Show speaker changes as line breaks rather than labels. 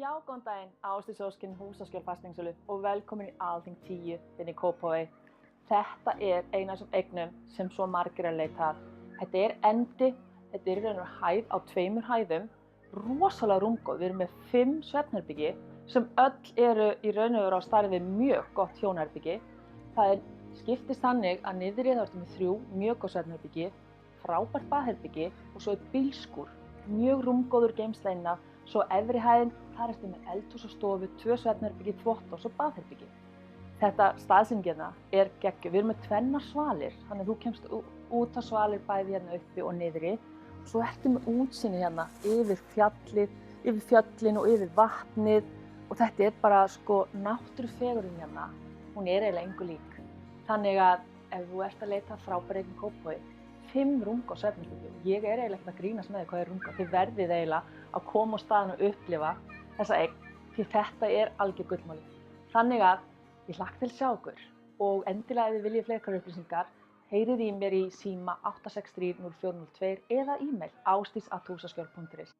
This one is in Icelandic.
Já, góðan daginn, Ásdís Óskin, húsaskjól fastegngsölu og velkomin í Alþing 10 í Kópavogi. Þetta er eina af þessum eignum sem svo margir að leita að. Þetta er endi, þetta er í raun og hæð á 2 hæðum, rosalega rúmgóð. Við erum með 5 svefnherbergi sem öll eru í raun og veru á stærð við mjög gott hjónaherbergi. Það skiptist þannig að niðri þá ertu með 3 mjög góð svefnherbergi, frábært baðherbergi og svo er bílskúr, mjög rúmgóður geymsla. Svo efri hæðin, þar ertu með eldhús og stofu, 2 svefnherbergi, þvott og svo baðherbergi. Þetta staðsetningin er geggjuð. Við erum með 2 svalir, þannig að þú kemst út á svalir bæði hérna uppi og niðri. Svo ertu með útsýni hérna yfir fjallið, yfir fjöllin og yfir vatnið og þetta er bara náttúrufegurðin hérna. Hún er eiginlega engu lík. Þannig að ef þú ert að leita frábær eign í Kópavogi, 5 rúmgóð svefnherbergi. Ég er eiginlega ekkert að grínast með hvað er rúmgóð. Þið verðið eiginlega að koma á staðinn og upplifa þessa eign, því þetta er algjör gullmáli. Þannig að ég hlakka til að sjá ykkur og endilega ef þið viljið fleiri upplýsingar, heyrið í mér í síma 863 0402 eða e-mail ásdís@húsaskjól.is.